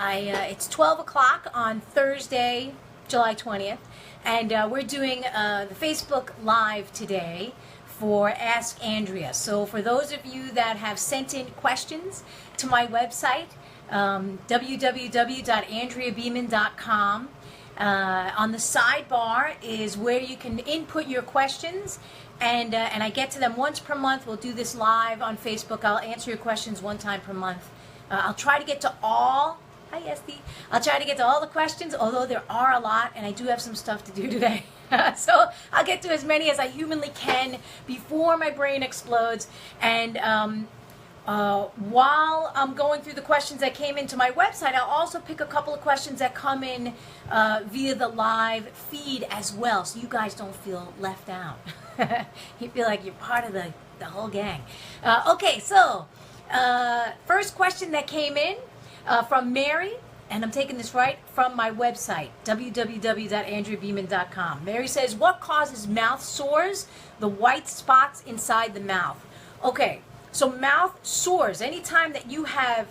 It's 12 o'clock on Thursday, July 20th, and we're doing the Facebook Live today for Ask Andrea. So for those of you that have sent in questions to my website, www.andreabeeman.com, on the sidebar is where you can input your questions, and I get to them once per month. We'll do this live on Facebook. I'll answer your questions one time per month. I'll try to get to all. Hi, Esty. I'll try to get to all the questions, although there are a lot, and I do have some stuff to do today. So I'll get to as many as I humanly can before my brain explodes. And while I'm going through the questions that came into my website, I'll also pick a couple of questions that come in via the live feed as well, so you guys don't feel left out. You feel like you're part of the whole gang. Okay, so first question that came in from Mary, and I'm taking this right from my website, www.andreabeeman.com. Mary says, what causes mouth sores, the white spots inside the mouth? Okay, so mouth sores, anytime that you have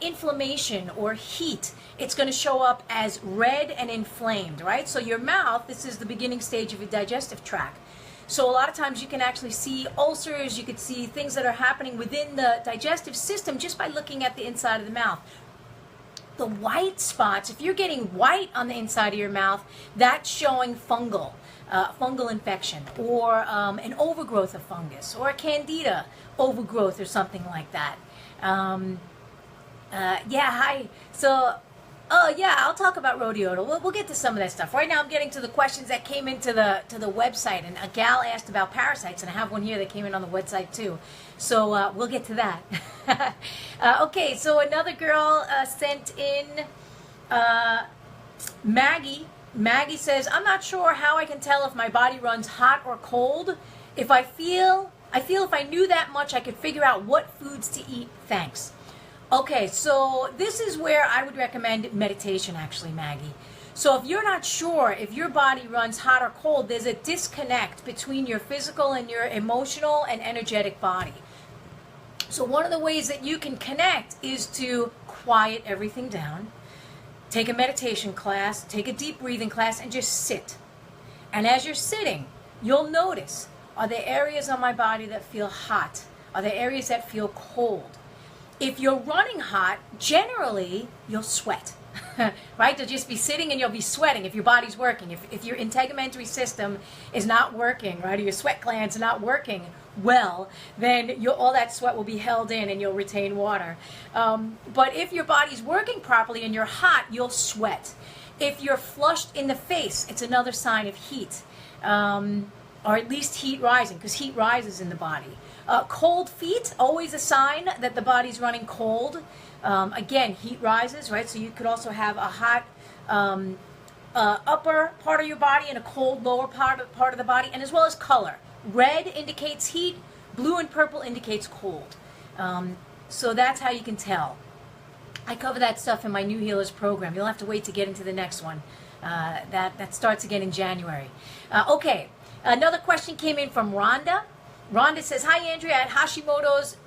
inflammation or heat, it's going to show up as red and inflamed, right? So your mouth, this is the beginning stage of your digestive tract. So a lot of times you can actually see ulcers, you could see things that are happening within the digestive system just by looking at the inside of the mouth. The white spots, if you're getting white on the inside of your mouth, that's showing fungal infection, or an overgrowth of fungus, or a candida overgrowth or something like that. Yeah, hi. So, yeah, I'll talk about Rhodiola. We'll get to some of that stuff. Right now I'm getting to the questions that came into the website, and a gal asked about parasites, and I have one here that came in on the website too. So we'll get to that. Okay, so another girl sent in, Maggie. Maggie says, I'm not sure how I can tell if my body runs hot or cold. If I feel if I knew that much, I could figure out what foods to eat. Thanks. Okay, so this is where I would recommend meditation, actually, Maggie. So if you're not sure if your body runs hot or cold, there's a disconnect between your physical and your emotional and energetic body. So one of the ways that you can connect is to quiet everything down, take a meditation class, take a deep breathing class, and just sit. And as you're sitting, you'll notice, are there areas on my body that feel hot? Are there areas that feel cold? If you're running hot, generally, you'll sweat, right? You'll just be sitting and you'll be sweating if your body's working. If your integumentary system is not working, right, or your sweat glands are not working well, then all that sweat will be held in and you'll retain water. But if your body's working properly and you're hot, you'll sweat. If you're flushed in the face, it's another sign of heat, or at least heat rising, because heat rises in the body. Cold feet, always a sign that the body's running cold. Again, heat rises, right? So you could also have a hot upper part of your body and a cold lower part of the body, and as well as color. Red indicates heat, blue and purple indicates cold. So that's how you can tell. I cover that stuff in my New Healers program. You'll have to wait to get into the next one. That starts again in January. Okay, another question came in from Rhonda. Rhonda says, hi Andrea, I had Hashimoto's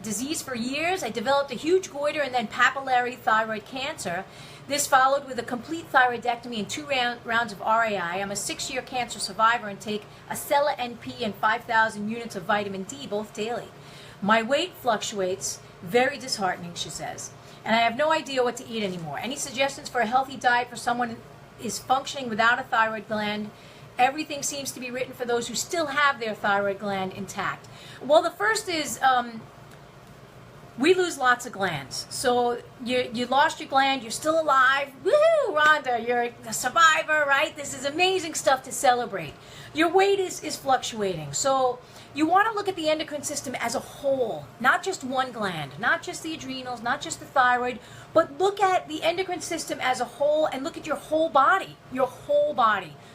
disease for years. I developed a huge goiter and then papillary thyroid cancer. This followed with a complete thyroidectomy and 2 rounds of RAI. I'm a 6-year cancer survivor and take Acela NP and 5,000 units of vitamin D, both daily. My weight fluctuates, very disheartening, she says, and I have no idea what to eat anymore. Any suggestions for a healthy diet for someone who is functioning without a thyroid gland? Everything seems to be written for those who still have their thyroid gland intact. Well, the first is we lose lots of glands. So you lost your gland, you're still alive. Woohoo, Rhonda, you're a survivor, right? This is amazing stuff to celebrate. Your weight is fluctuating. So you want to look at the endocrine system as a whole, not just one gland, not just the adrenals, not just the thyroid, but look at the endocrine system as a whole and look at your whole body,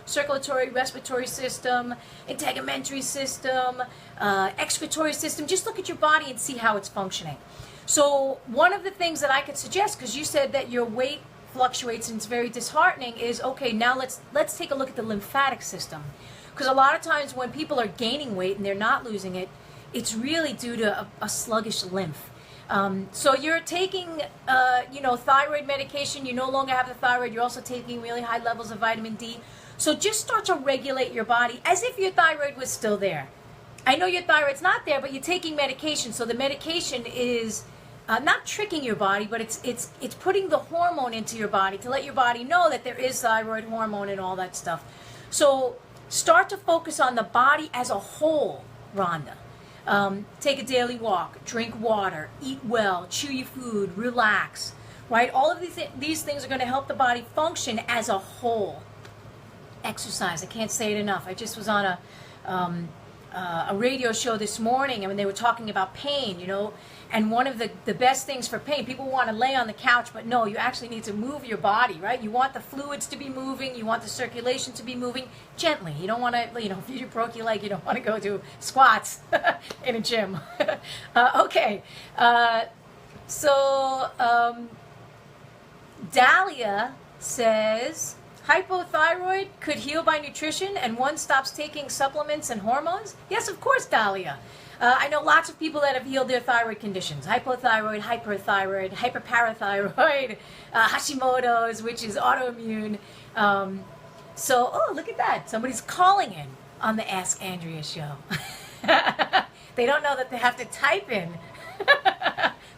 circulatory, respiratory system, integumentary system, excretory system. Just look at your body and see how it's functioning. So one of the things that I could suggest, because you said that your weight fluctuates and it's very disheartening, is okay, now let's take a look at the lymphatic system. Because a lot of times when people are gaining weight and they're not losing it, it's really due to a sluggish lymph. So you're taking, thyroid medication. You no longer have the thyroid. You're also taking really high levels of vitamin D. So just start to regulate your body as if your thyroid was still there. I know your thyroid's not there, but you're taking medication. So the medication is not tricking your body, but it's putting the hormone into your body to let your body know that there is thyroid hormone and all that stuff. So start to focus on the body as a whole, Rhonda. Take a daily walk, drink water, eat well, chew your food, relax, right? All of these things are going to help the body function as a whole. Exercise, I can't say it enough. I just was on a radio show this morning, and they were talking about pain, and one of the best things for pain, people want to lay on the couch, but no, you actually need to move your body, right? You want the fluids to be moving, you want the circulation to be moving gently. You don't want to, if you broke your leg, you don't want to go do squats in a gym. Okay, so Dalia says, hypothyroid could heal by nutrition and one stops taking supplements and hormones? Yes, of course, Dalia. I know lots of people that have healed their thyroid conditions. Hypothyroid, hyperthyroid, hyperparathyroid, Hashimoto's, which is autoimmune. Look at that. Somebody's calling in on the Ask Andrea show. They don't know that they have to type in.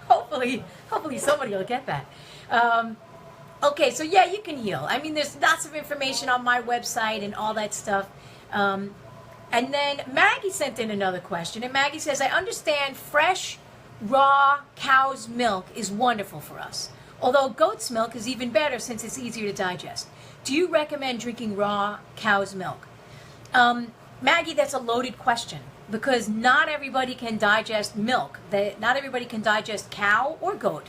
Hopefully somebody will get that. Okay, so yeah, you can heal. I mean, there's lots of information on my website and all that stuff. And then Maggie sent in another question, and Maggie says, I understand fresh, raw cow's milk is wonderful for us, although goat's milk is even better since it's easier to digest. Do you recommend drinking raw cow's milk? Maggie, that's a loaded question, because not everybody can digest milk. Not everybody can digest cow or goat.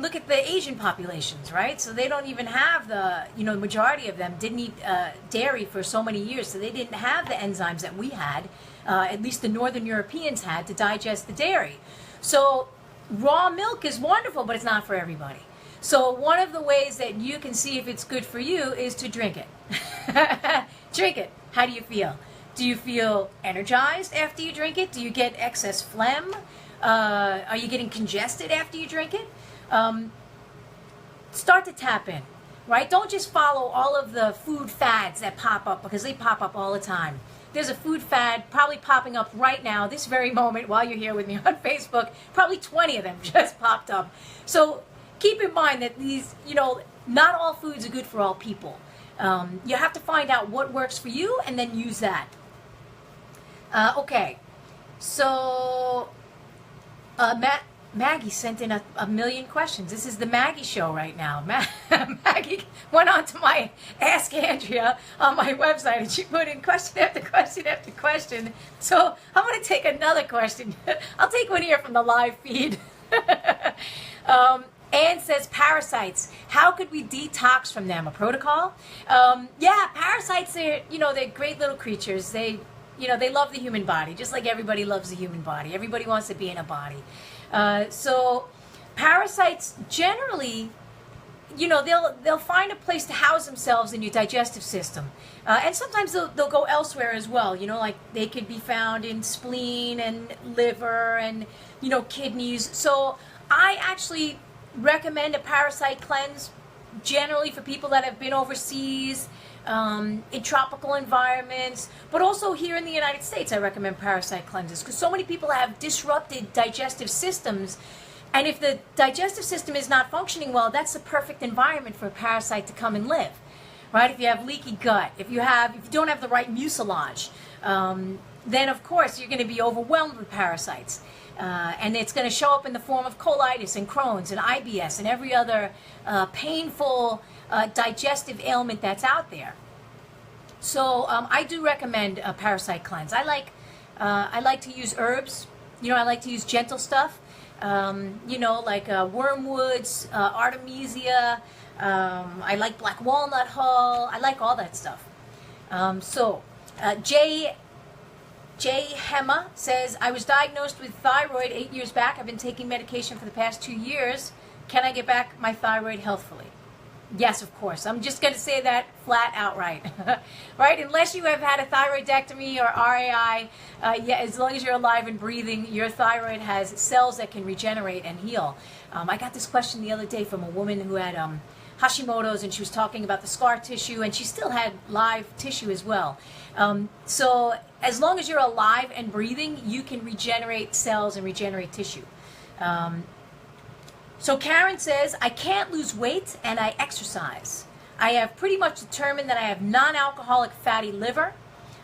Look at the Asian populations, right? So they don't even have the majority of them didn't eat dairy for so many years, so they didn't have the enzymes that we had, at least the Northern Europeans had, to digest the dairy. So raw milk is wonderful, but it's not for everybody. So one of the ways that you can see if it's good for you is to drink it. Drink it. How do you feel? Do you feel energized after you drink it? Do you get excess phlegm? Are you getting congested after you drink it? Start to tap in, right? Don't just follow all of the food fads that pop up, because they pop up all the time. There's a food fad probably popping up right now, this very moment, while you're here with me on Facebook. Probably 20 of them just popped up. So keep in mind that these, not all foods are good for all people. You have to find out what works for you and then use that. Okay, so Maggie sent in a million questions. This is the Maggie show right now. Maggie went on to my Ask Andrea on my website, and she put in question after question after question. So I'm going to take another question. I'll take one here from the live feed. Anne says, parasites. How could we detox from them? A protocol? Yeah, parasites are, they're great little creatures. They love the human body, just like everybody loves the human body. Everybody wants to be in a body. So parasites generally, they'll find a place to house themselves in your digestive system. And sometimes they'll go elsewhere as well. Like they could be found in spleen and liver and, kidneys. So I actually recommend a parasite cleanse generally for people that have been overseas, in tropical environments, but also here in the United States. I recommend parasite cleanses because so many people have disrupted digestive systems, and if the digestive system is not functioning well, that's the perfect environment for a parasite to come and live, right? If you have leaky gut, if you don't have the right mucilage, then of course you're going to be overwhelmed with parasites. And it's going to show up in the form of colitis and Crohn's and IBS and every other painful digestive ailment that's out there. So I do recommend a parasite cleanse. I like to use herbs. I like to use gentle stuff. Like wormwoods, artemisia. I like black walnut hull. I like all that stuff. Jay Hema says, I was diagnosed with thyroid 8 years back. I've been taking medication for the past 2 years. Can I get back my thyroid healthfully? Yes, of course. I'm just going to say that flat outright, right? Unless you have had a thyroidectomy or RAI, yeah, as long as you're alive and breathing, your thyroid has cells that can regenerate and heal. I got this question the other day from a woman who had Hashimoto's, and she was talking about the scar tissue, and she still had live tissue as well. So as long as you're alive and breathing, you can regenerate cells and regenerate tissue. So Karen says, I can't lose weight and I exercise. I have pretty much determined that I have non-alcoholic fatty liver.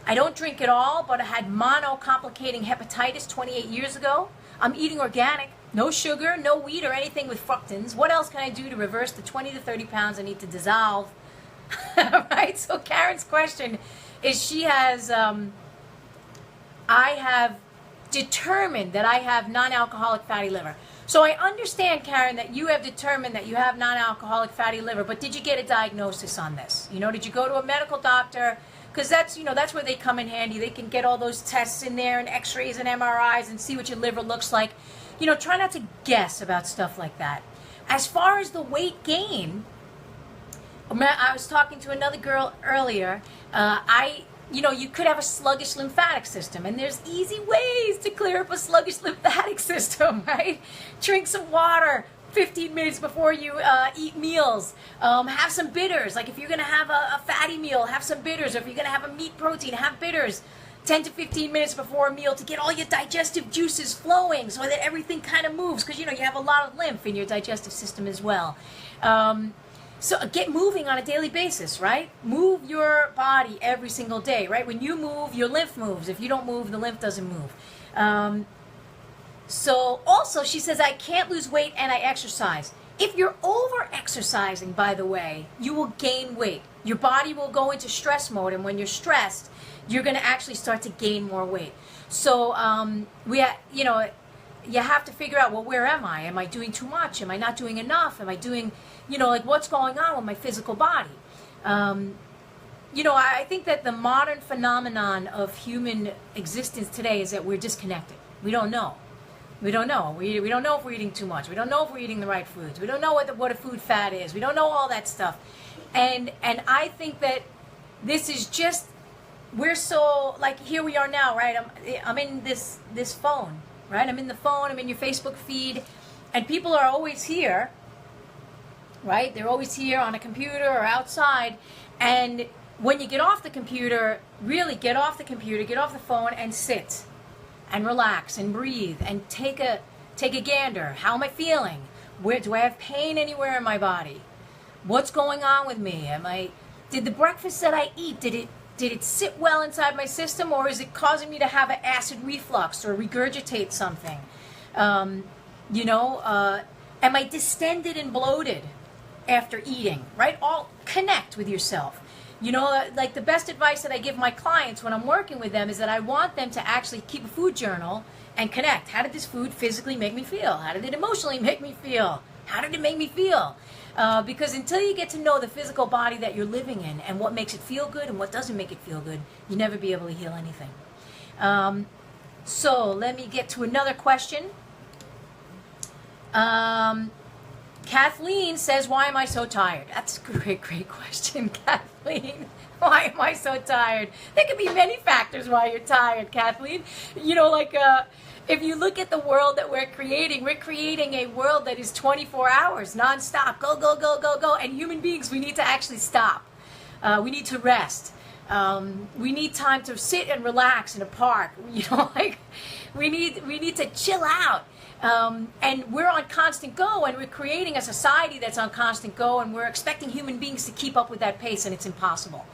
I don't drink at all, but I had mono-complicating hepatitis 28 years ago. I'm eating organic, no sugar, no wheat or anything with fructans. What else can I do to reverse the 20 to 30 pounds I need to dissolve? Right? So Karen's question is she has, I have determined that I have non-alcoholic fatty liver. So I understand, Karen, that you have determined that you have non-alcoholic fatty liver, but did you get a diagnosis on this? Did you go to a medical doctor? Because that's where they come in handy. They can get all those tests in there and x-rays and MRIs and see what your liver looks like. Try not to guess about stuff like that. As far as the weight gain, I was talking to another girl earlier. You could have a sluggish lymphatic system, and there's easy ways to clear up a sluggish lymphatic system, right? Drink some water 15 minutes before you eat meals. Have some bitters. Like if you're going to have a fatty meal, have some bitters. Or if you're going to have a meat protein, have bitters 10 to 15 minutes before a meal to get all your digestive juices flowing so that everything kind of moves, because you have a lot of lymph in your digestive system as well. So get moving on a daily basis, right? Move your body every single day, right? When you move, your lymph moves. If you don't move, the lymph doesn't move. So also, she says, I can't lose weight and I exercise. If you're over-exercising, by the way, you will gain weight. Your body will go into stress mode, and when you're stressed, you're going to actually start to gain more weight. So you have to figure out, well, where am I? Am I doing too much? Am I not doing enough? Am I doing, what's going on with my physical body? I think that the modern phenomenon of human existence today is that we're disconnected. We don't know. We don't know. We don't know if we're eating too much. We don't know if we're eating the right foods. We don't know what a food fat is. We don't know all that stuff. And I think that this is just, we're so, like, here we are now, right? I'm in this phone, right? I'm in the phone. I'm in your Facebook feed. And people are always here, right? They're always here on a computer or outside. And when you get off the computer, really get off the computer, get off the phone and sit and relax and breathe and take a gander. How am I feeling? Where do I have pain anywhere in my body? What's going on with me? Did the breakfast that I eat, did it sit well inside my system, or is it causing me to have an acid reflux or regurgitate something? Am I distended and bloated after eating, right? All connect with yourself. Like the best advice that I give my clients when I'm working with them is that I want them to actually keep a food journal and connect. How did this food physically make me feel? How did it emotionally make me feel? How did it make me feel? Because until you get to know the physical body that you're living in and what makes it feel good and what doesn't make it feel good, you'll never be able to heal anything. So let me get to another question. Kathleen says, why am I so tired? That's a great question, Kathleen. Why am I so tired? There could be many factors why you're tired, Kathleen. If you look at the world that we're creating a world that is 24 hours, nonstop, go, go, go, go, go. And human beings, we need to actually stop. We need to rest. We need time to sit and relax in a park. We need to chill out. And we're on constant go, and we're creating a society that's on constant go, and we're expecting human beings to keep up with that pace, and it's impossible.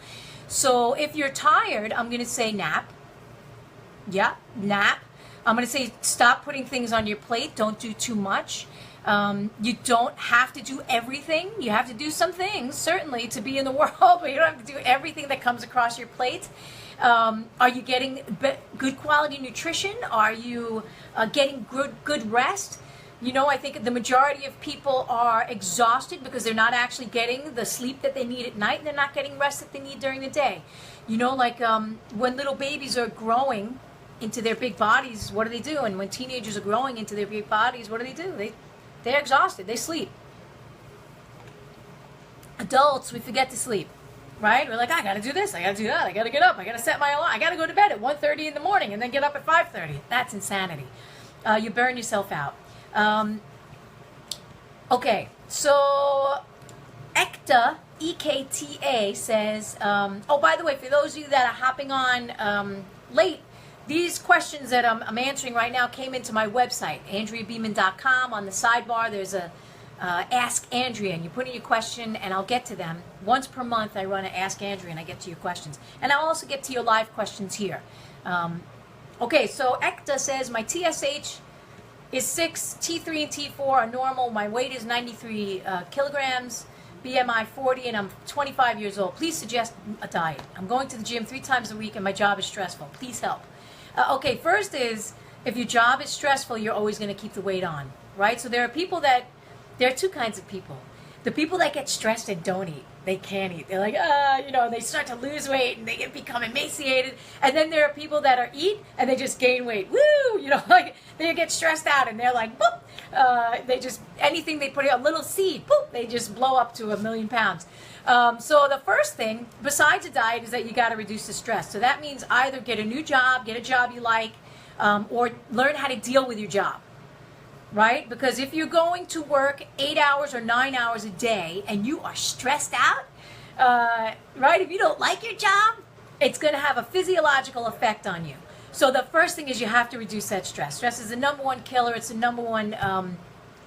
So if you're tired, I'm going to say nap. Yeah, nap. I'm going to say stop putting things on your plate. Don't do too much. You don't have to do everything. You have to do some things, certainly, to be in the world, but you don't have to do everything that comes across your plate. Are you getting good quality nutrition? Are you getting good rest? I think the majority of people are exhausted because they're not actually getting the sleep that they need at night, and they're not getting rest that they need during the day. When little babies are growing into their big bodies, what do? And when teenagers are growing into their big bodies, what do? They're exhausted. They sleep. Adults, we forget to sleep, right? We're like, I gotta do this, I gotta do that, I gotta get up, I gotta set my alarm, I gotta go to bed at 1:30 in the morning and then get up at 5:30. That's insanity. You burn yourself out. Okay, so Ekta, EKTA says, oh, by the way, for those of you that are hopping on late, these questions that I'm answering right now came into my website, AndreaBeeman.com. On the sidebar, there's a Ask Andrea, and you put in your question, and I'll get to them. Once per month, I run an Ask Andrea, and I get to your questions. And I'll also get to your live questions here. Okay, so Ekta says, my TSH is 6, T3 and T4 are normal, my weight is 93 kilograms, BMI 40, and I'm 25 years old. Please suggest a diet. I'm going to the gym 3 times a week, and my job is stressful. Please help. Okay, first is, if your job is stressful, you're always going to keep the weight on, right? So there are two kinds of people. The people that get stressed and don't eat. They can't eat. They're like, they start to lose weight and they become emaciated. And then there are people that eat and they just gain weight. Woo! Like they get stressed out and they're like, boop! They just, anything they put in, a little seed, boop! They just blow up to 1,000,000 pounds. So the first thing, besides a diet, is that you got to reduce the stress. So that means either get a new job, get a job you like, or learn how to deal with your job. Right? Because if you're going to work 8 hours or 9 hours a day and you are stressed out, right? If you don't like your job, it's going to have a physiological effect on you. So the first thing is you have to reduce that stress. Stress is the number one killer. It's the number one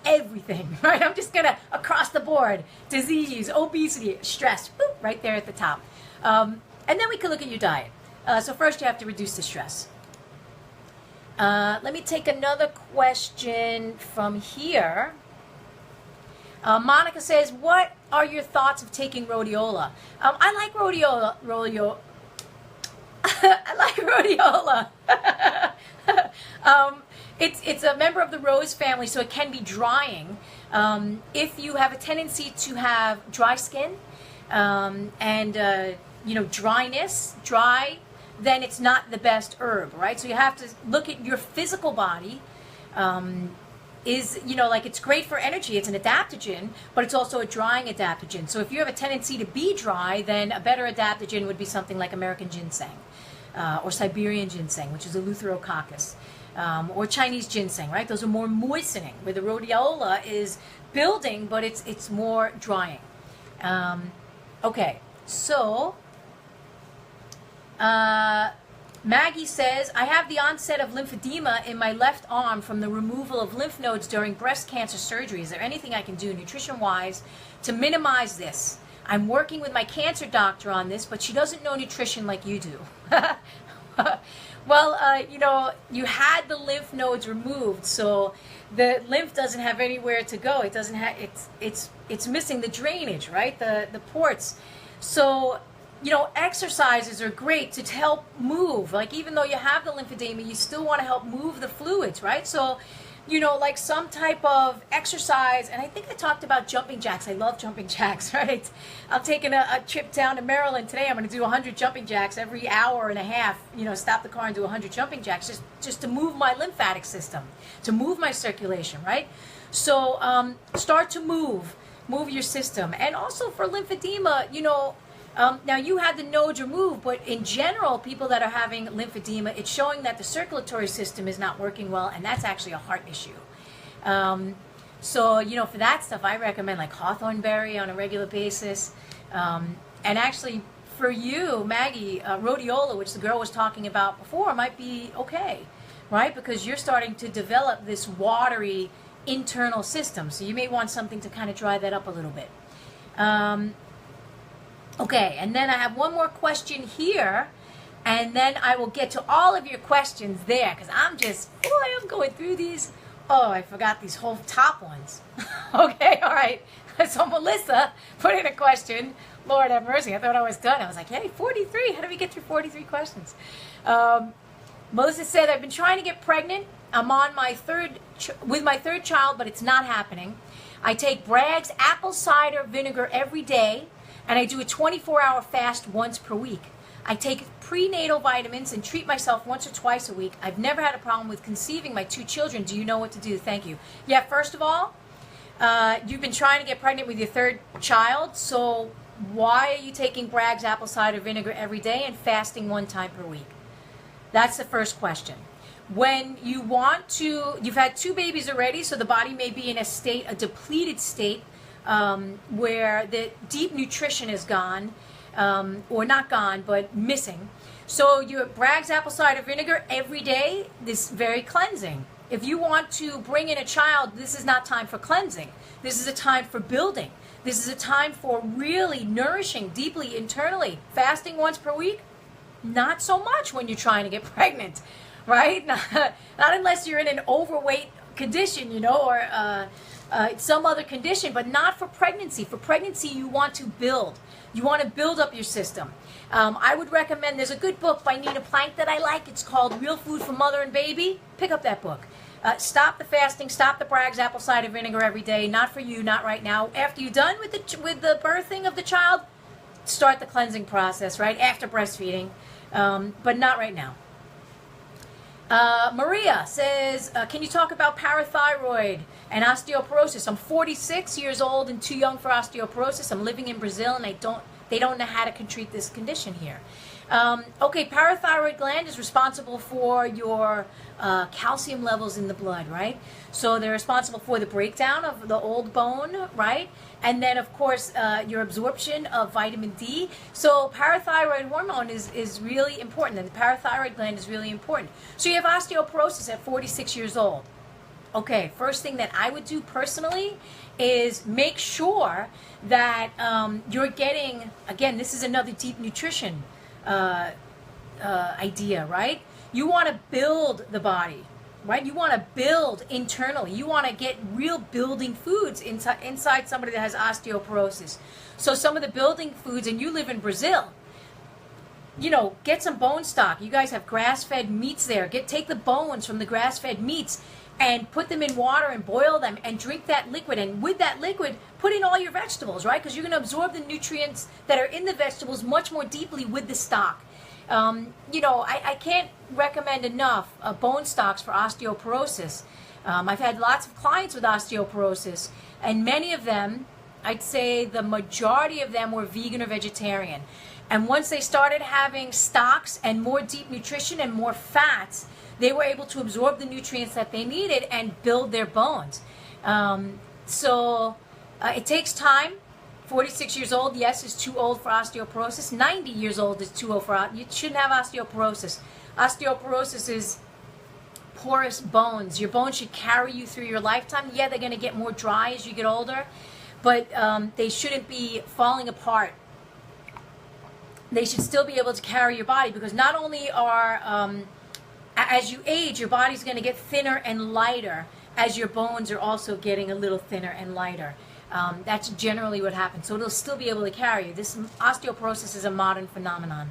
everything, right? I'm just going to, across the board, disease, obesity, stress, boop, right there at the top. And then we can look at your diet. So first you have to reduce the stress. Let me take another question from here. Monica says, what are your thoughts of taking rhodiola? I like rhodiola. I like rhodiola. It's a member of the rose family, so it can be drying. If you have a tendency to have dry skin and dryness, then it's not the best herb, right? So you have to look at your physical body. It's great for energy. It's an adaptogen, but it's also a drying adaptogen. So if you have a tendency to be dry, then a better adaptogen would be something like American ginseng or Siberian ginseng, which is Eleutherococcus, or Chinese ginseng, right? Those are more moistening, where the rhodiola is building, but it's more drying. Okay, so... Maggie says, I have the onset of lymphedema in my left arm from the removal of lymph nodes during breast cancer surgery. Is there anything I can do nutrition-wise to minimize this? I'm working with my cancer doctor on this, but she doesn't know nutrition like you do. Well, you had the lymph nodes removed, so the lymph doesn't have anywhere to go. It doesn't have, it's missing the drainage, right? The ports. So, exercises are great to help move. Like, even though you have the lymphedema, you still want to help move the fluids, right? So, like some type of exercise, and I think I talked about jumping jacks. I love jumping jacks, right? I'm taking a trip down to Maryland today. I'm going to do 100 jumping jacks every hour and a half, stop the car and do 100 jumping jacks just to move my lymphatic system, to move my circulation, right? So, start to move your system. And also for lymphedema, now you had the nodes removed, but in general, people that are having lymphedema, it's showing that the circulatory system is not working well, and that's actually a heart issue. So, for that stuff, I recommend like hawthorn berry on a regular basis. And actually, for you, Maggie, rhodiola, which the girl was talking about before, might be okay, right? Because you're starting to develop this watery internal system, so you may want something to kind of dry that up a little bit. Okay, and then I have one more question here, and then I will get to all of your questions there, because I'm going through these. Oh, I forgot these whole top ones. Okay, all right. So Melissa put in a question. Lord have mercy, I thought I was done. I was like, hey, 43. How do we get through 43 questions? Melissa said, I've been trying to get pregnant. I'm on my with my third child, but it's not happening. I take Bragg's apple cider vinegar every day, and I do a 24-hour fast once per week. I take prenatal vitamins and treat myself once or twice a week. I've never had a problem with conceiving my 2 children. Do you know what to do? Thank you. Yeah, first of all, You've been trying to get pregnant with your third child, so why are you taking Bragg's apple cider vinegar every day and fasting 1 time per week? That's the first question. When you want to, you've had 2 babies already, so the body may be in a depleted state, where the deep nutrition is gone, or not gone, but missing. So your Bragg's apple cider vinegar every day, this is very cleansing. If you want to bring in a child, this is not time for cleansing. This is a time for building. This is a time for really nourishing deeply internally. Fasting once per week, not so much when you're trying to get pregnant, right? Not unless you're in an overweight condition, or some other condition, but not for pregnancy. For pregnancy, you want to build. You want to build up your system. I would recommend, there's a good book by Nina Plank that I like. It's called Real Food for Mother and Baby. Pick up that book. Stop the fasting, stop the Bragg's apple cider vinegar every day. Not for you, not right now. After you're done with the birthing of the child, start the cleansing process, right? After breastfeeding, but not right now. Maria says, can you talk about parathyroid and osteoporosis? I'm 46 years old and too young for osteoporosis. I'm living in Brazil and they don't know how to treat this condition here. Okay, parathyroid gland is responsible for your calcium levels in the blood, right? So they're responsible for the breakdown of the old bone, right? And then, of course, your absorption of vitamin D. So parathyroid hormone is really important, and the parathyroid gland is really important. So you have osteoporosis at 46 years old. Okay, first thing that I would do personally is make sure that you're getting, again, this is another deep nutrition idea, right? You want to build the body, right? You want to build internally. You want to get real building foods inside somebody that has osteoporosis. So some of the building foods, and you live in Brazil, get some bone stock. You guys have grass-fed meats there. Take the bones from the grass-fed meats and put them in water and boil them and drink that liquid. And with that liquid, put in all your vegetables, right? Because you're going to absorb the nutrients that are in the vegetables much more deeply with the stock. I can't recommend enough bone stocks for osteoporosis. I've had lots of clients with osteoporosis, and many of them, I'd say the majority of them, were vegan or vegetarian. And once they started having stocks and more deep nutrition and more fats, they were able to absorb the nutrients that they needed and build their bones. So it takes time. 46 years old, yes, is too old for osteoporosis. 90 years old is too old for you shouldn't have osteoporosis. Osteoporosis is porous bones. Your bones should carry you through your lifetime. Yeah, they're going to get more dry as you get older, but they shouldn't be falling apart. They should still be able to carry your body, because not only are as you age, your body's going to get thinner and lighter as your bones are also getting a little thinner and lighter. That's generally what happens. So it'll still be able to carry you. This osteoporosis is a modern phenomenon.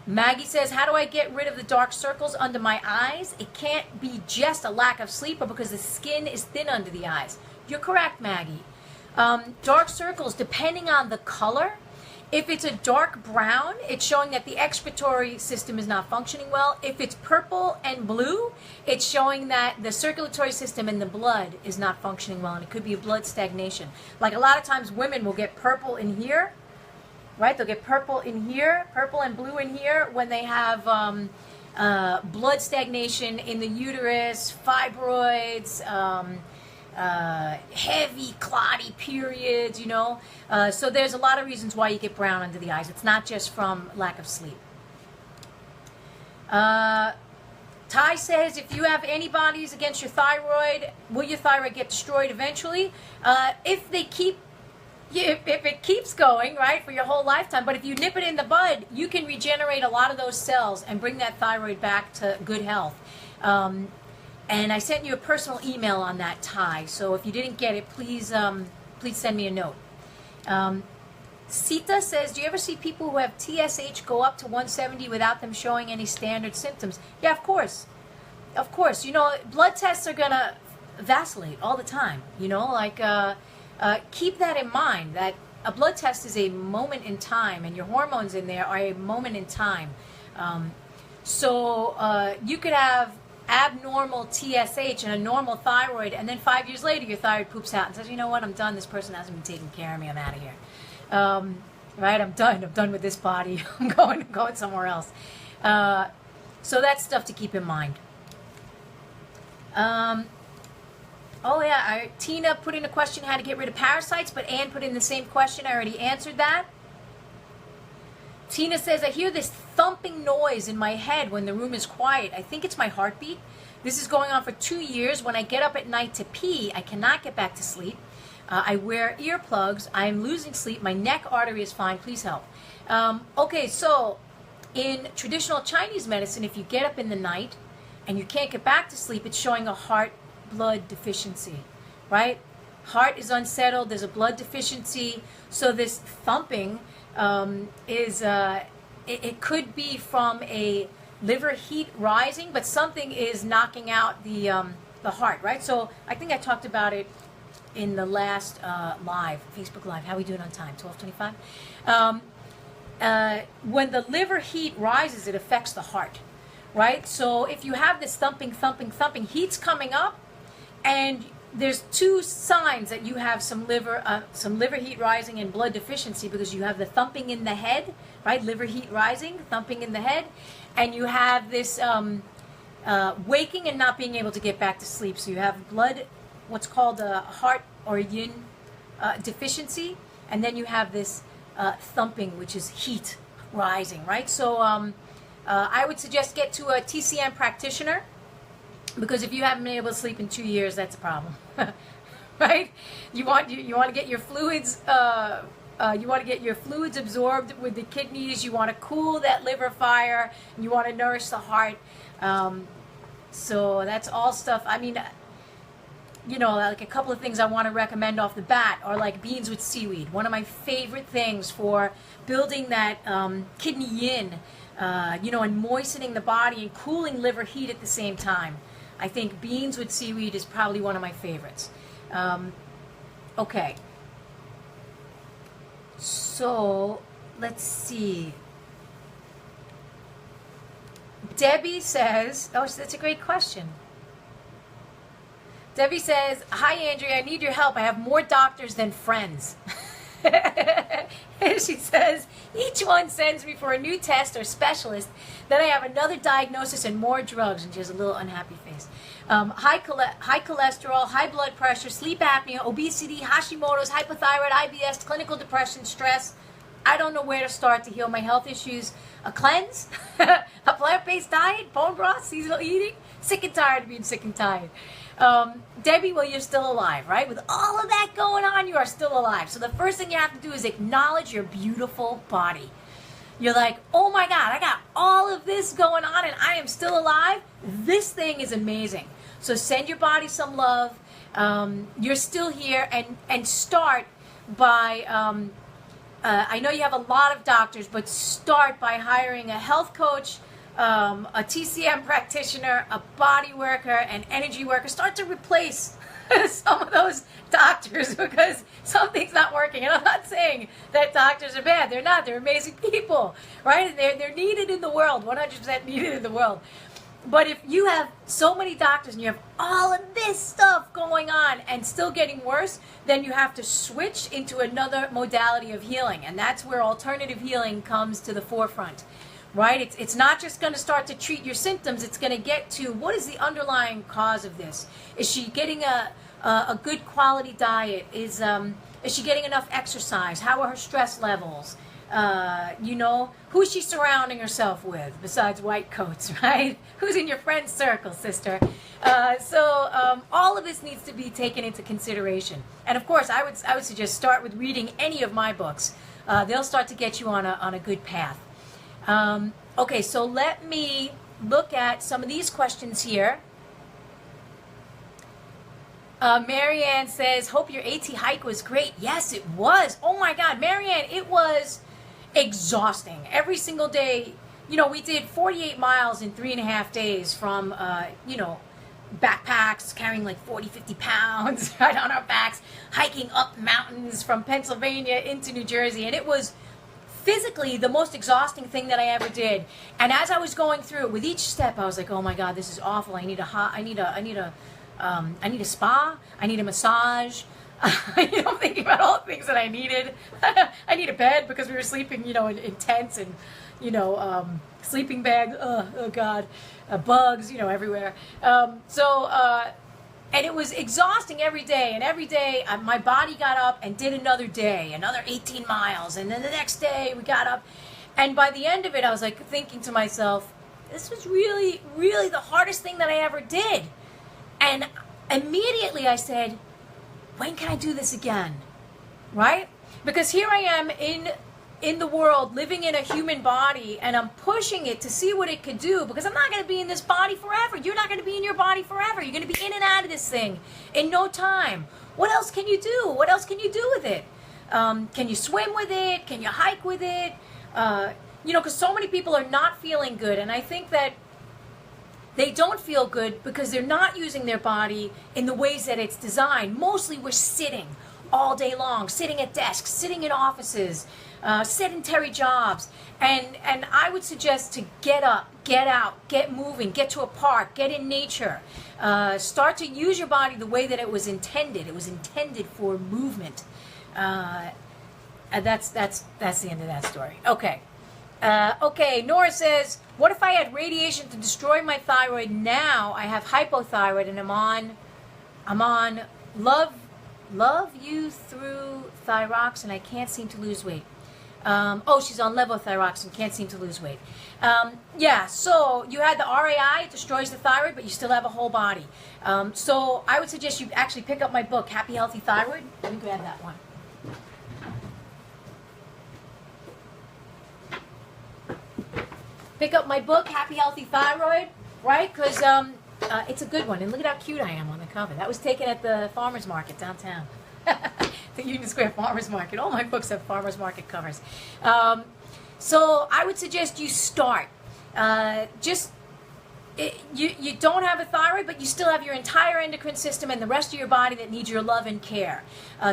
Maggie says, how do I get rid of the dark circles under my eyes? It can't be just a lack of sleep or because the skin is thin under the eyes. You're correct, Maggie. Dark circles, depending on the color, if it's a dark brown, it's showing that the excretory system is not functioning well. If it's purple and blue, it's showing that the circulatory system in the blood is not functioning well, and it could be a blood stagnation. Like a lot of times women will get purple in here, right? They'll get purple in here, purple and blue in here when they have blood stagnation in the uterus, fibroids, heavy, clotty periods, so there's a lot of reasons why you get brown under the eyes. It's not just from lack of sleep. Ty says, if you have antibodies against your thyroid, will your thyroid get destroyed eventually? If it keeps going, right, for your whole lifetime, but if you nip it in the bud, you can regenerate a lot of those cells and bring that thyroid back to good health. And I sent you a personal email on that, Ty. So if you didn't get it, please send me a note. Sita says, do you ever see people who have TSH go up to 170 without them showing any standard symptoms? Yeah, of course. Of course. Blood tests are going to vacillate all the time. Keep that in mind, that a blood test is a moment in time, and your hormones in there are a moment in time. So you could have abnormal TSH and a normal thyroid, and then 5 years later your thyroid poops out and says, you know what, I'm done. This person hasn't been taking care of me. I'm out of here. Right? I'm done with this body. I'm going somewhere else. So that's stuff to keep in mind. Oh yeah, Tina put in a question how to get rid of parasites, but Ann put in the same question. I already answered that. Tina says, I hear this thumping noise in my head when the room is quiet. I think it's my heartbeat. This is going on for 2 years. When I get up at night to pee, I cannot get back to sleep. I wear earplugs. I am losing sleep. My neck artery is fine. Please help. Okay, so in traditional Chinese medicine, if you get up in the night and you can't get back to sleep, it's showing a heart blood deficiency, right? Heart is unsettled. There's a blood deficiency. So this thumping it could be from a liver heat rising, but something is knocking out the heart, right? So I think I talked about it in the last Facebook Live. How are we doing on time? 12:25. When the liver heat rises, it affects the heart, right? So if you have this thumping, heat's coming up, and there's two signs that you have some liver heat rising and blood deficiency, because you have the thumping in the head, right? Liver heat rising, thumping in the head, and you have this waking and not being able to get back to sleep. So you have blood, what's called a heart or yin deficiency, and then you have this thumping, which is heat rising, right? So I would suggest get to a TCM practitioner, because if you haven't been able to sleep in 2 years, that's a problem, right? You want to get your fluids. You want to get your fluids absorbed with the kidneys. You want to cool that liver fire. And you want to nourish the heart. So that's all stuff. I mean, like a couple of things I want to recommend off the bat are like beans with seaweed. One of my favorite things for building that kidney yin, and moistening the body and cooling liver heat at the same time. I think beans with seaweed is probably one of my favorites. Okay. So, let's see. Debbie says, that's a great question. Debbie says, hi Andrea, I need your help. I have more doctors than friends. She says, each one sends me for a new test or specialist. Then I have another diagnosis and more drugs. And she has a little unhappy face. High cholesterol, high blood pressure, sleep apnea, obesity, Hashimoto's, hypothyroid, IBS, clinical depression, stress. I don't know where to start to heal my health issues. A cleanse, a plant-based diet, bone broth, seasonal eating. Sick and tired of being sick and tired. Debbie, well, you're still alive, right? With all of that going on, you are still alive. So the first thing you have to do is acknowledge your beautiful body. You're like, oh my God, I got all of this going on and I am still alive. This thing is amazing. So send your body some love. You're still here, and start by, I know you have a lot of doctors, but start by hiring a health coach, a TCM practitioner, a body worker, an energy worker. Start to replace some of those doctors, because something's not working. And I'm not saying that doctors are bad. They're not. They're amazing people, right? And they're needed in the world, 100% needed in the world. But if you have so many doctors and you have all of this stuff going on and still getting worse, then you have to switch into another modality of healing. And that's where alternative healing comes to the forefront. Right? It's not just going to start to treat your symptoms. It's going to get to what is the underlying cause of this. Is she getting a good quality diet? Is she getting enough exercise? How are her stress levels? Who is she surrounding herself with besides white coats, right? Who's in your friend circle, sister? So all of this needs to be taken into consideration. And of course, I would suggest start with reading any of my books. They'll start to get you on a good path. Okay, so let me look at some of these questions here. Marianne says, hope your AT hike was great. Yes, it was. Oh my God, Marianne, it was exhausting. Every single day, we did 48 miles in 3.5 days from, backpacks carrying like 40, 50 pounds right on our backs, hiking up mountains from Pennsylvania into New Jersey. And it was physically the most exhausting thing that I ever did. And as I was going through it, with each step, I was like, oh my God, this is awful. I need a spa. I need a massage. I'm thinking about all the things that I needed. I need a bed because we were sleeping, in tents and, sleeping bags. Oh God, bugs, everywhere. And it was exhausting every day. And every day, my body got up and did another day, another 18 miles. And then the next day, we got up. And by the end of it, I was like thinking to myself, this was really, really the hardest thing that I ever did. And immediately I said, when can I do this again? Right? Because here I am in the world, living in a human body, and I'm pushing it to see what it could do, because I'm not going to be in this body forever. You're not going to be in your body forever. You're going to be in and out of this thing in no time. What else can you do? What else can you do with it? Can you swim with it? Can you hike with it? Because so many people are not feeling good, and I think that they don't feel good because they're not using their body in the ways that it's designed. Mostly we're sitting all day long, sitting at desks, sitting in offices, sedentary jobs. And I would suggest to get up, get out, get moving, get to a park, get in nature. Start to use your body the way that it was intended. It was intended for movement. And that's the end of that story. Okay. Nora says, what if I had radiation to destroy my thyroid? Now I have hypothyroid and I'm on love you through thyroxine. I can't seem to lose weight. She's on levothyroxine, can't seem to lose weight. So you had the RAI, it destroys the thyroid, but you still have a whole body. So I would suggest you actually pick up my book, Happy Healthy Thyroid. Let me grab that one. Pick up my book, Happy Healthy Thyroid, right? Because it's a good one. And look at how cute I am on the cover. That was taken at the farmer's market downtown. The Union Square Farmer's Market. All my books have farmer's market covers. So I would suggest you start. You don't have a thyroid, but you still have your entire endocrine system and the rest of your body that needs your love and care.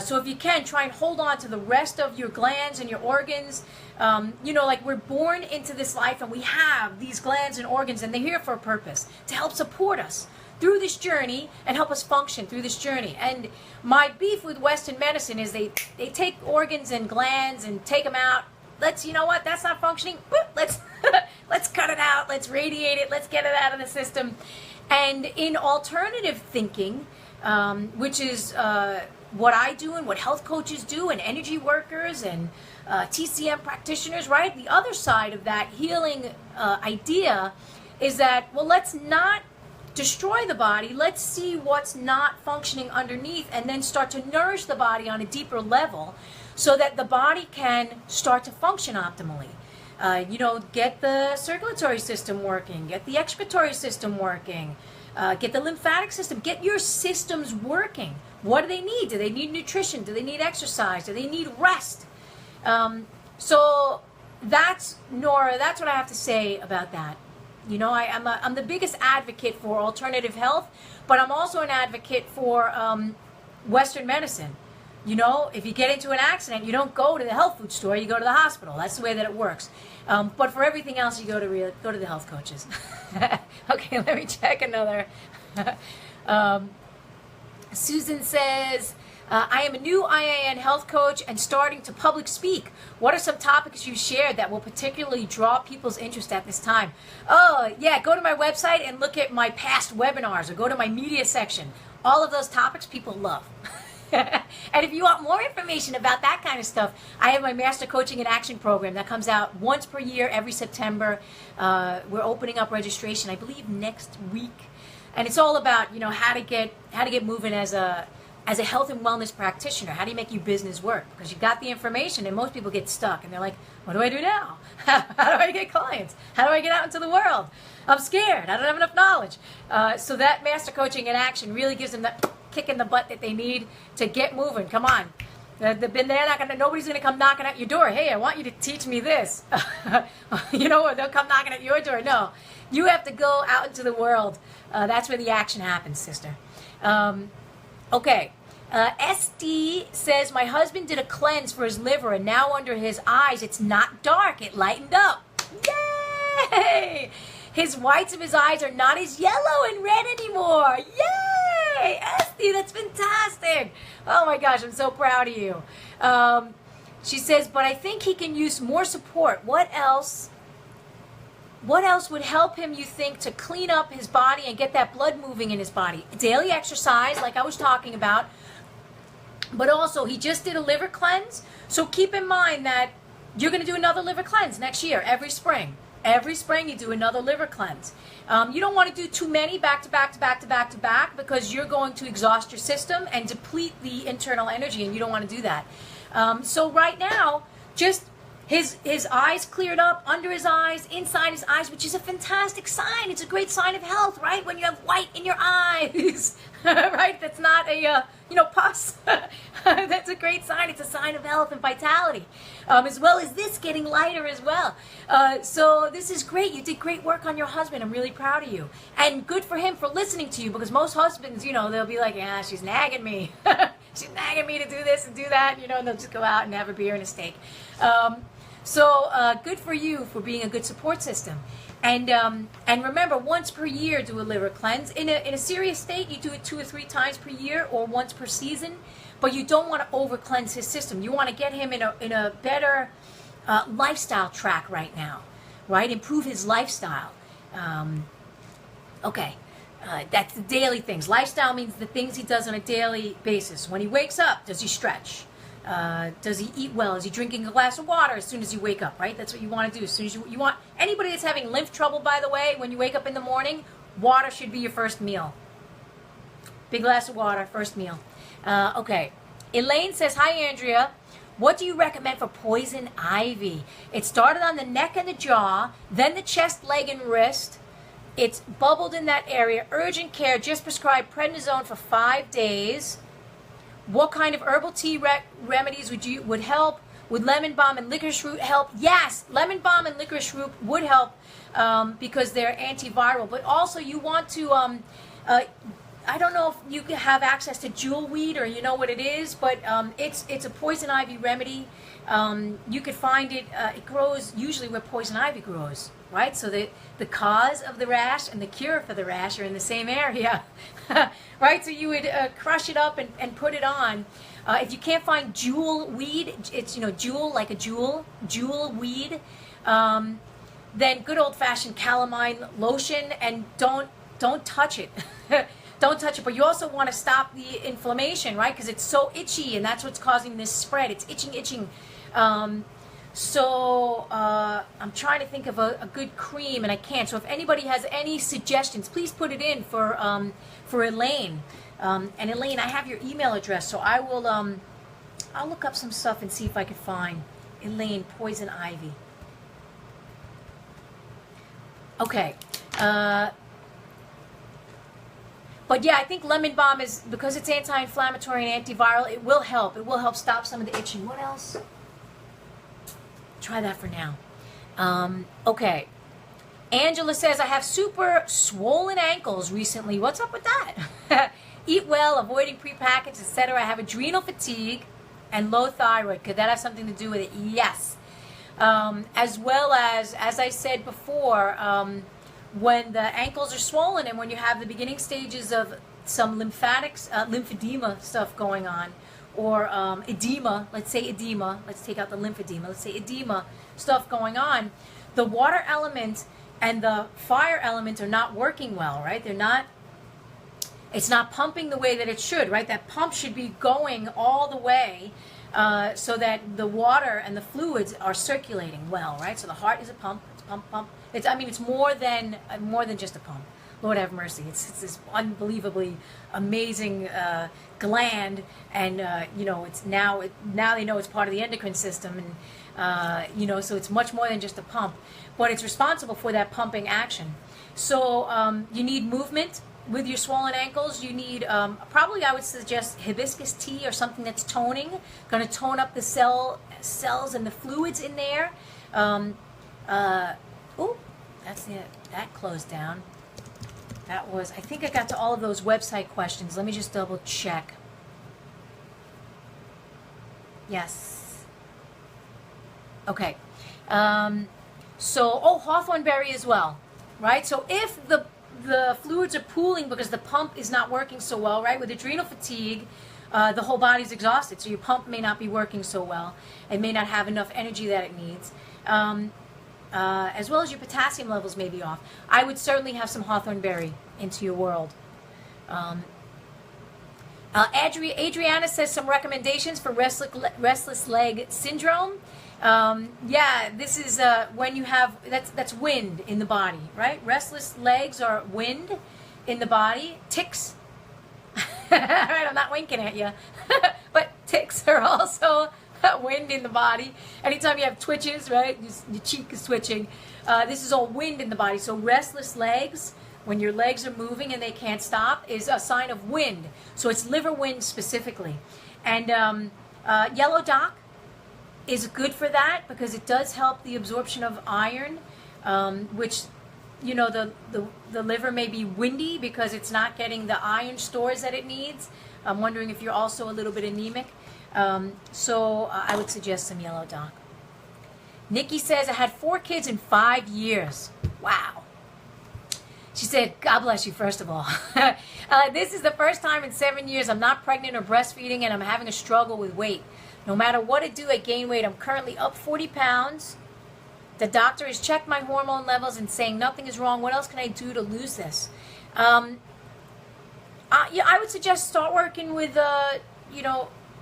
So if you can, try and hold on to the rest of your glands and your organs. Like we're born into this life and we have these glands and organs, and they're here for a purpose, to help support us through this journey and help us function through this journey. And my beef with Western medicine is they take organs and glands and take them out. That's not functioning. Let's cut it out. Let's radiate it. Let's get it out of the system. And in alternative thinking, which is what I do and what health coaches do and energy workers and TCM practitioners, right? The other side of that healing idea is that, let's not destroy the body. Let's see what's not functioning underneath and then start to nourish the body on a deeper level so that the body can start to function optimally. Get the circulatory system working, get the excretory system working, get the lymphatic system, get your systems working. What do they need? Do they need nutrition? Do they need exercise? Do they need rest? So that's, Nora, that's what I have to say about that. I'm the biggest advocate for alternative health, but I'm also an advocate for Western medicine. If you get into an accident, you don't go to the health food store, you go to the hospital. That's the way that it works. But for everything else, you go to the health coaches. Okay, let me check another. Susan says, I am a new IAN health coach and starting to public speak. What are some topics you shared that will particularly draw people's interest at this time? Oh, yeah, go to my website and look at my past webinars or go to my media section. All of those topics people love. And if you want more information about that kind of stuff, I have my Master Coaching and Action program that comes out once per year every September. We're opening up registration, I believe, next week. And it's all about, how to get moving as a health and wellness practitioner. How do you make your business work? Because you've got the information and most people get stuck and they're like, what do I do now? How do I get clients? How do I get out into the world? I'm scared. I don't have enough knowledge. So that Master Coaching and Action really gives them that kick in the butt that they need to get moving. Come on. Nobody's going to come knocking at your door. Hey, I want you to teach me this. Or they'll come knocking at your door. No, you have to go out into the world. That's where the action happens, sister. Okay. SD says, my husband did a cleanse for his liver, and now under his eyes, it's not dark. It lightened up. Yay! His whites of his eyes are not as yellow and red anymore. Yay! SD, that's fantastic. Oh my gosh, I'm so proud of you. She says, but I think he can use more support. What else would help him, you think, to clean up his body and get that blood moving in his body? Daily exercise, like I was talking about. But also, he just did a liver cleanse. So keep in mind that you're going to do another liver cleanse next year, every spring. Every spring you do another liver cleanse. You don't want to do too many back to back to back to back to back, because you're going to exhaust your system and deplete the internal energy, and you don't want to do that. So right now, just his eyes cleared up, under his eyes, inside his eyes, which is a fantastic sign. It's a great sign of health, right? When you have white in your eyes, right? That's not a, pus. That's a great sign. It's a sign of health and vitality, as well as this getting lighter as well. So this is great. You did great work on your husband. I'm really proud of you. And good for him for listening to you, because most husbands, they'll be like, yeah, she's nagging me. She's nagging me to do this and do that, and they'll just go out and have a beer and a steak. So good for you for being a good support system. And remember, once per year do a liver cleanse. In a serious state, you do it 2 or 3 times per year or once per season. But you don't want to over cleanse his system. You want to get him in a better lifestyle track right now, right? Improve his lifestyle. Okay. That's the daily things. Lifestyle means the things he does on a daily basis. When he wakes up, does he stretch? Does he eat well? Is he drinking a glass of water as soon as you wake up, right? That's what you want to do. As soon as you want, anybody that's having lymph trouble, by the way, when you wake up in the morning, water should be your first meal. Big glass of water, first meal. Okay. Elaine says, hi, Andrea. What do you recommend for poison ivy? It started on the neck and the jaw, then the chest, leg, and wrist. It's bubbled in that area. Urgent care. Just prescribed prednisone for 5 days. What kind of herbal tea remedies would help? Would lemon balm and licorice root help? Yes, lemon balm and licorice root would help because they're antiviral. But also you want to, I don't know if you have access to jewel weed or you know what it is, but it's a poison ivy remedy. You could find it. It grows usually where poison ivy grows, right? So the cause of the rash and the cure for the rash are in the same area, right? So you would crush it up and put it on. If you can't find jewel weed, it's jewel like a jewel weed. Then good old fashioned calamine lotion, and don't touch it. Don't touch it, but you also want to stop the inflammation, right? Because it's so itchy, and that's what's causing this spread. It's itching. So I'm trying to think of a good cream, and I can't. So if anybody has any suggestions, please put it in for Elaine. And Elaine, I have your email address, so I will I'll look up some stuff and see if I can find Elaine poison ivy. Okay. But yeah, I think lemon balm is, because it's anti-inflammatory and antiviral, it will help. It will help stop some of the itching. What else? Try that for now. Okay. Angela says, I have super swollen ankles recently. What's up with that? Eat well, avoiding prepackaged, etc. I have adrenal fatigue and low thyroid. Could that have something to do with it? Yes. As well as I said before, when the ankles are swollen and when you have the beginning stages of some lymphedema stuff going on, or edema, let's say edema, let's take out the lymphedema, let's say edema stuff going on, the water element and the fire element are not working well, right? It's not pumping the way that it should, right? That pump should be going all the way so that the water and the fluids are circulating well, right? So the heart is a pump, it's pump. It's more than just a pump. Lord have mercy. It's this unbelievably amazing gland, and it's now they know it's part of the endocrine system, and so it's much more than just a pump, but it's responsible for that pumping action. So you need movement with your swollen ankles. You need probably, I would suggest, hibiscus tea or something that's toning, going to tone up the cells and the fluids in there. Oh, that's it. That closed down. That was, I think I got to all of those website questions. Let me just double check. Yes. Okay. So, hawthorn berry as well, right? So if the fluids are pooling because the pump is not working so well, right? With adrenal fatigue, the whole body's exhausted, so your pump may not be working so well. It may not have enough energy that it needs. As well as your potassium levels may be off. I would certainly have some hawthorn berry into your world. Adriana says some recommendations for restless leg syndrome. Yeah, this is when you have, that's wind in the body, right? Restless legs are wind in the body. Ticks. Right, I'm not winking at you. But ticks are also wind in the body. Anytime you have twitches, right, your cheek is twitching. This is all wind in the body. So restless legs, when your legs are moving and they can't stop, is a sign of wind. So it's liver wind specifically. And yellow dock is good for that because it does help the absorption of iron, which, you know, the liver may be windy because it's not getting the iron stores that it needs. I'm wondering if you're also a little bit anemic. So I would suggest some yellow dock. Nikki says, I had 4 kids in 5 years. Wow. She said, God bless you, first of all. This is the first time in 7 years I'm not pregnant or breastfeeding, and I'm having a struggle with weight. No matter what I do, I gain weight. I'm currently up 40 pounds. The doctor has checked my hormone levels and saying nothing is wrong. What else can I do to lose this? Yeah, I would suggest start working with,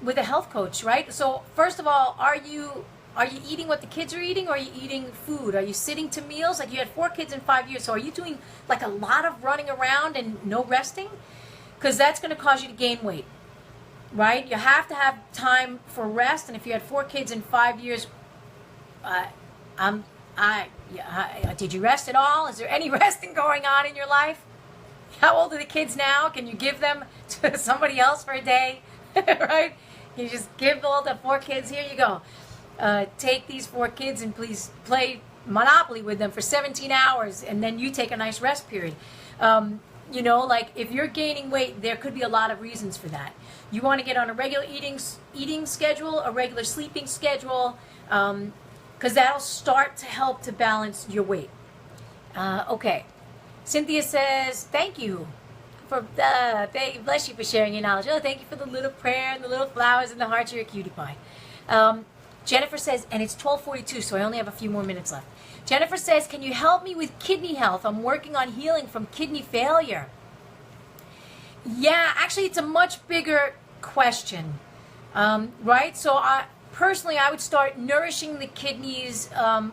with a health coach, right? So first of all, are you eating what the kids are eating, or are you eating food? Are you sitting to meals? Like, you had 4 kids in 5 years, so are you doing like a lot of running around and no resting? Because that's going to cause you to gain weight, right? You have to have time for rest, and if you had 4 kids in 5 years, did you rest at all? Is there any resting going on in your life? How old are the kids now? Can you give them to somebody else for a day? Right? You just give all the 4 kids, here you go. Take these 4 kids and please play Monopoly with them for 17 hours, and then you take a nice rest period. Like, if you're gaining weight, there could be a lot of reasons for that. You want to get on a regular eating schedule, a regular sleeping schedule, because that'll start to help to balance your weight. Okay. Cynthia says, thank you. Bless you for sharing your knowledge. Oh, thank you for the little prayer and the little flowers and the hearts. You're a cutie pie. Jennifer says, and it's 12:42, so I only have a few more minutes left. Jennifer says, can you help me with kidney health? I'm working on healing from kidney failure. Yeah, actually, it's a much bigger question, right? So personally, I would start nourishing the kidneys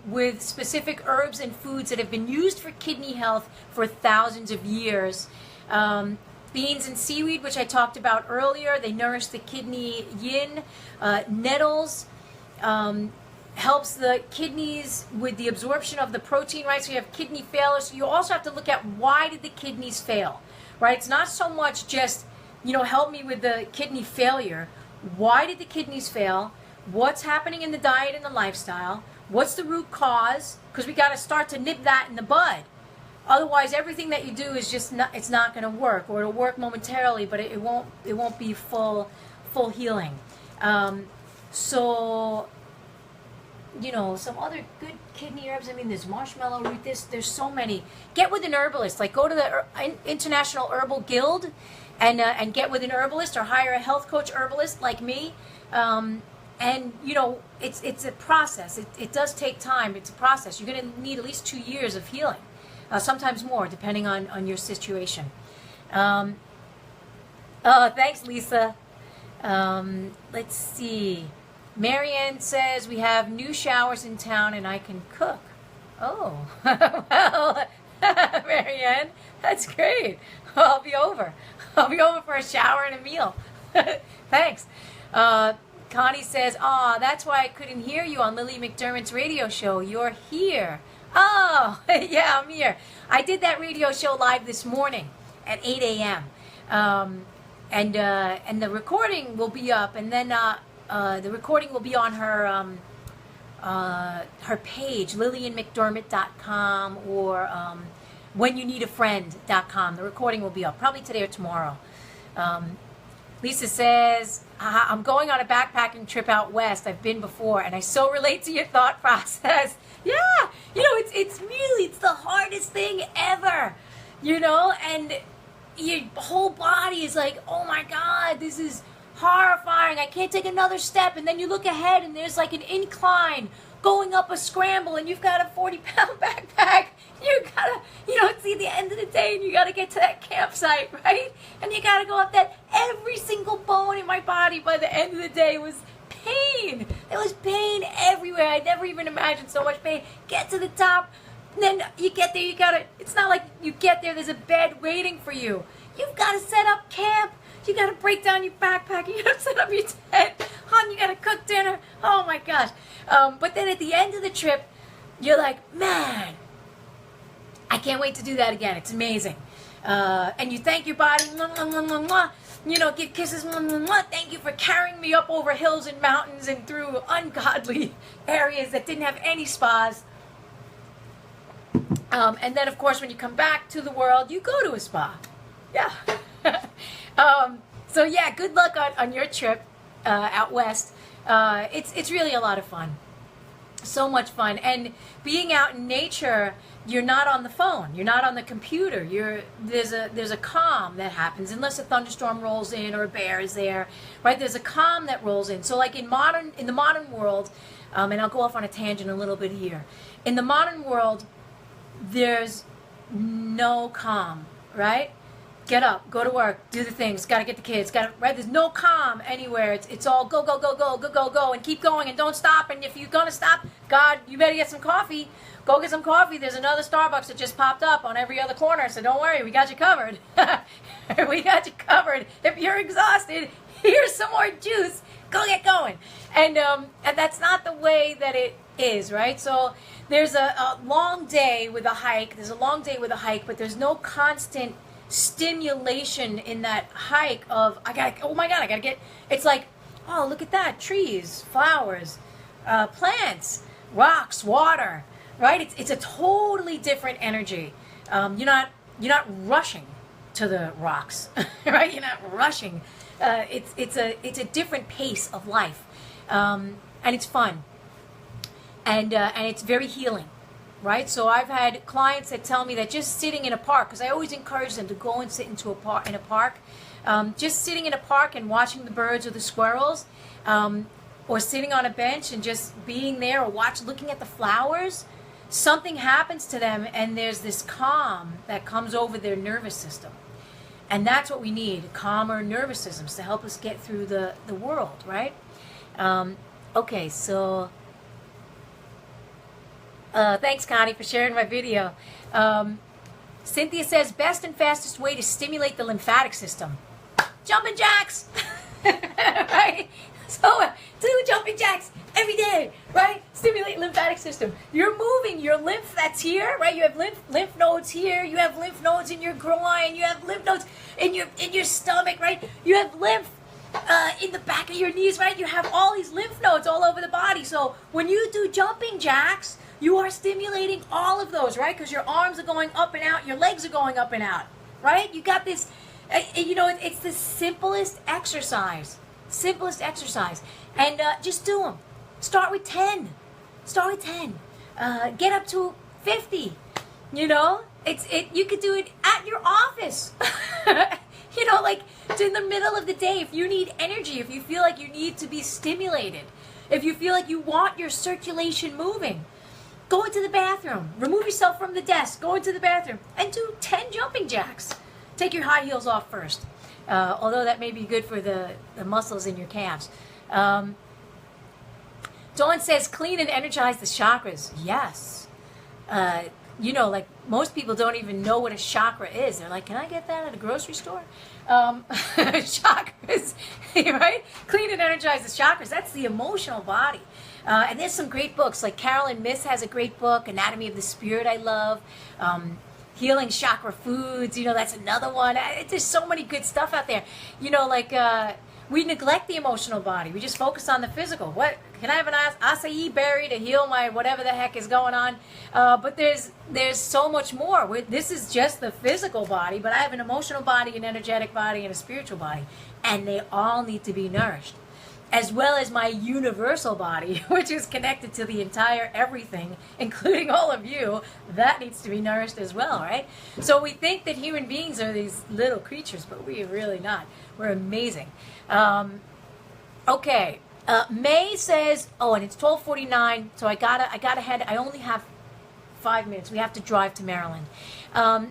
with specific herbs and foods that have been used for kidney health for thousands of years. Beans and seaweed, which I talked about earlier, they nourish the kidney yin. Nettles helps the kidneys with the absorption of the protein, right? So you have kidney failure. So you also have to look at, why did the kidneys fail, right? It's not so much just, help me with the kidney failure. Why did the kidneys fail? What's happening in the diet and the lifestyle? What's the root cause? Because we got to start to nip that in the bud. Otherwise, everything that you do is just it's not going to work, or it'll work momentarily, but it won't be full healing. So, some other good kidney herbs. I mean, there's marshmallow root. There's so many. Get with an herbalist. Like, go to the International Herbal Guild, and get with an herbalist, or hire a health coach herbalist like me. It's a process. It does take time. It's a process. You're going to need at least 2 years of healing. Sometimes more, depending on your situation. Thanks, Lisa. Let's see. Marianne says, we have new showers in town and I can cook. Oh, well, Marianne, that's great. I'll be over. I'll be over for a shower and a meal. Thanks. Connie says, that's why I couldn't hear you on Lily McDermott's radio show. You're here. Oh, yeah, I'm here. I did that radio show live this morning at 8 a.m. And the recording will be up, and then the recording will be on her page, lillianmcdermott.com, or whenyounneedafriend.com. The recording will be up probably today or tomorrow. Lisa says, I'm going on a backpacking trip out west. I've been before, and I so relate to your thought process. Yeah, it's really, it's the hardest thing ever, and your whole body is like, oh my God, this is horrifying. I can't take another step. And then you look ahead and there's like an incline going up a scramble, and you've got a 40-pound backpack. You gotta, it's the end of the day, and you gotta get to that campsite, right? And you gotta go up that. Every single bone in my body by the end of the day was pain. There was pain everywhere. I never even imagined so much pain. Get to the top, then you get there. It's not like you get there, there's a bed waiting for you. You've got to set up camp. You got to break down your backpack. You got to set up your tent. Hon, you got to cook dinner. Oh my gosh. But then at the end of the trip, you're like, man, I can't wait to do that again. It's amazing. And you thank your body. Mwah, mwah, mwah, mwah, mwah. Give kisses. Mwah, mwah, mwah. Thank you for carrying me up over hills and mountains and through ungodly areas that didn't have any spas. And then, of course, when you come back to the world, you go to a spa. Yeah. So, yeah, good luck on your trip out west. It's really a lot of fun. So much fun. And being out in nature, you're not on the phone. You're not on the computer. There's a calm that happens, unless a thunderstorm rolls in or a bear is there, right? There's a calm that rolls in. So, like in the modern world, and I'll go off on a tangent a little bit here. In the modern world, there's no calm, right? Get up, go to work, do the things, got to get the kids, right? There's no calm anywhere. It's all go, go, go, go, go, go, go, and keep going and don't stop. And if you're going to stop, God, you better get some coffee. Go get some coffee. There's another Starbucks that just popped up on every other corner, so don't worry, we got you covered. We got you covered. If you're exhausted, here's some more juice. Go get going. And that's not the way that it is, right? So there's a long day with a hike. But there's no constant stimulation in that hike of, oh my God, I gotta get, it's like, oh, look at that, trees, flowers, plants, rocks, water, right? It's a totally different energy. You're not rushing to the rocks, right? You're not rushing. It's a different pace of life, and it's fun, and it's very healing. Right, so I've had clients that tell me that just sitting in a park, because I always encourage them to go and sit in a park, just sitting in a park and watching the birds or the squirrels, or sitting on a bench and just being there, or looking at the flowers, something happens to them, and there's this calm that comes over their nervous system, and that's what we need: calmer nervous systems to help us get through the world, right? Okay, so. Thanks, Connie, for sharing my video. Cynthia says, best and fastest way to stimulate the lymphatic system. Jumping jacks! Right? So, do jumping jacks every day, right? Stimulate lymphatic system. You're moving your lymph that's here, right? You have lymph nodes here. You have lymph nodes in your groin. You have lymph nodes in your stomach, right? You have lymph in the back of your knees, right? You have all these lymph nodes all over the body. So, when you do jumping jacks, you are stimulating all of those, right? Because your arms are going up and out, your legs are going up and out, right? You got this, it's the simplest exercise. And just do them. Start with 10. Get up to 50. You could do it at your office. Like in the middle of the day, if you need energy, if you feel like you need to be stimulated, if you feel like you want your circulation moving, go into the bathroom, remove yourself from the desk, go into the bathroom, and do 10 jumping jacks. Take your high heels off first, although that may be good for the muscles in your calves. Dawn says, clean and energize the chakras. Yes. Like most people don't even know what a chakra is. They're like, can I get that at a grocery store? Chakras, right? Clean and energize the chakras. That's the emotional body. And there's some great books, like Carolyn Myss has a great book, Anatomy of the Spirit, I love. Healing Chakra Foods, that's another one. There's so many good stuff out there. we neglect the emotional body. We just focus on the physical. What can I have an acai berry to heal my whatever the heck is going on? But there's so much more. This is just the physical body, but I have an emotional body, an energetic body, and a spiritual body, and they all need to be nourished, as well as my universal body, which is connected to the entire everything, including all of you. That needs to be nourished as well, right? So we think that human beings are these little creatures, but we are really not. We're amazing. Okay. May says, oh, and it's 12:49, so I gotta head. I only have 5 minutes. We have to drive to Maryland.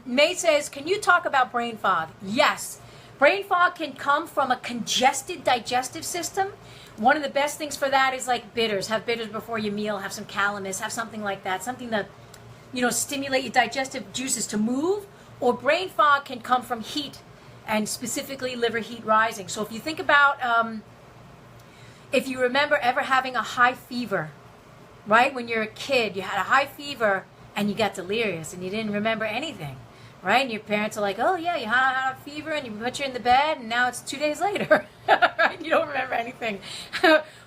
May says, can you talk about brain fog? Yes. Brain fog can come from a congested digestive system. One of the best things for that is like bitters. Have bitters before your meal. Have some calamus. Have something like that. Something that, stimulate your digestive juices to move. Or brain fog can come from heat, and specifically liver heat rising. So if you think about, if you remember ever having a high fever, right? When you're a kid, you had a high fever and you got delirious and you didn't remember anything. Right? And your parents are like, oh, yeah, you had a fever and you put you in the bed and now it's 2 days later. Right? You don't remember anything.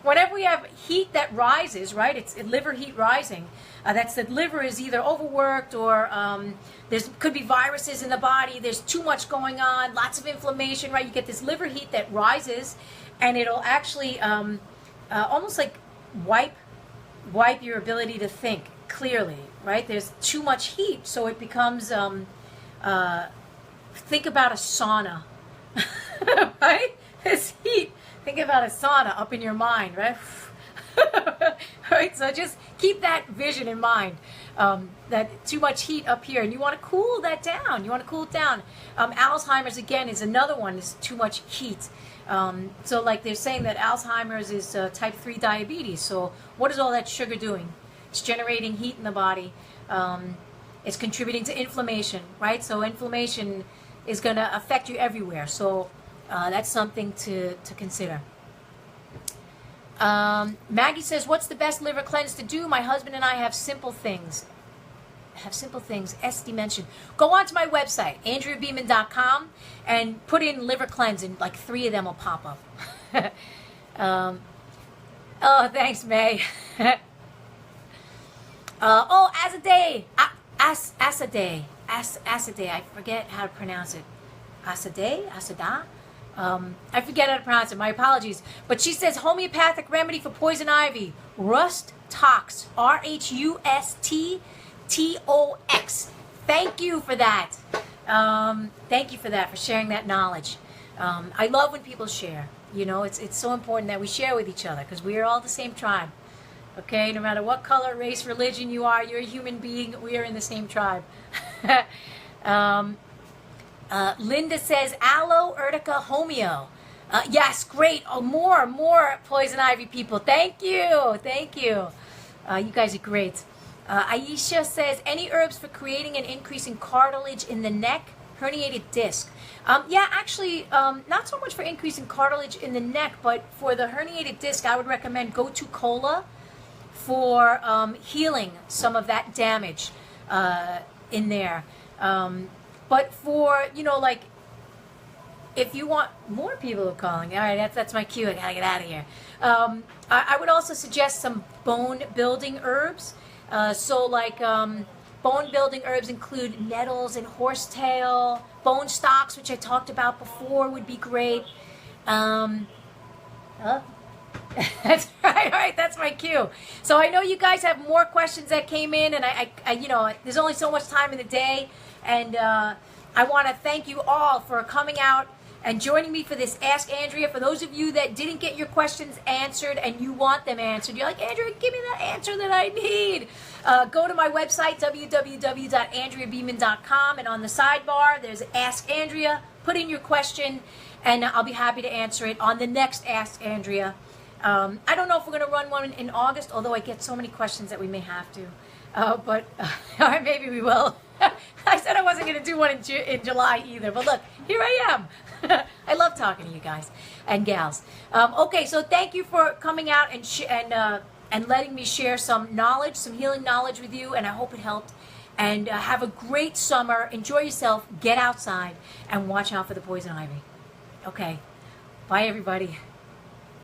Whenever we have heat that rises, right, it's liver heat rising. That's the liver is either overworked or could be viruses in the body. There's too much going on, lots of inflammation, right? You get this liver heat that rises and it'll actually almost like wipe your ability to think clearly, right? There's too much heat, so it becomes... think about a sauna, right? This heat. Think about a sauna up in your mind, right? Right. So just keep that vision in mind. That too much heat up here, and you want to cool that down. You want to cool it down. Alzheimer's again is another one. Is too much heat. So like they're saying that Alzheimer's is type 3 diabetes. So what is all that sugar doing? It's generating heat in the body. It's contributing to inflammation, right? So inflammation is going to affect you everywhere. So that's something to consider. Maggie says, what's the best liver cleanse to do? My husband and I have simple things. SD mentioned. Go onto my website, AndreaBeeman.com, and put in liver cleanse, and like 3 of them will pop up. Oh, thanks, May. Asadeh. Asadeh, I forget how to pronounce it. Asadah? I forget how to pronounce it, my apologies. But she says, homeopathic remedy for poison ivy, Rust Tox, RHUSTTOX. Thank you for that. Thank you for that, for sharing that knowledge. I love when people share. It's so important that we share with each other, because we are all the same tribe. Okay, no matter what color, race, religion you are, you're a human being, we are in the same tribe. Linda says, aloe, urtica, homeo. Yes, great. Oh, more poison ivy people. Thank you. You guys are great. Aisha says, any herbs for creating and increasing cartilage in the neck, herniated disc? Actually, not so much for increasing cartilage in the neck, but for the herniated disc, I would recommend Go-To Cola for healing some of that damage in there. But for, like, if you want more people are calling, all right, that's my cue. I gotta get out of here. I would also suggest some bone-building herbs. Bone-building herbs include nettles and horsetail, bone stalks, which I talked about before, would be great. That's right. All right, that's my cue. So I know you guys have more questions that came in, and I there's only so much time in the day, and I want to thank you all for coming out and joining me for this Ask Andrea. For those of you that didn't get your questions answered and you want them answered, you're like, Andrea, give me that answer that I need. Go to my website, www.andreabeeman.com, and on the sidebar, there's Ask Andrea. Put in your question, and I'll be happy to answer it on the next Ask Andrea. I don't know if we're going to run one in August, although I get so many questions that we may have to. But maybe we will. I said I wasn't going to do one in July either, but look, here I am. I love talking to you guys and gals. Okay, so thank you for coming out and letting me share some knowledge, some healing knowledge with you, and I hope it helped. And have a great summer. Enjoy yourself. Get outside and watch out for the poison ivy. Okay. Bye, everybody.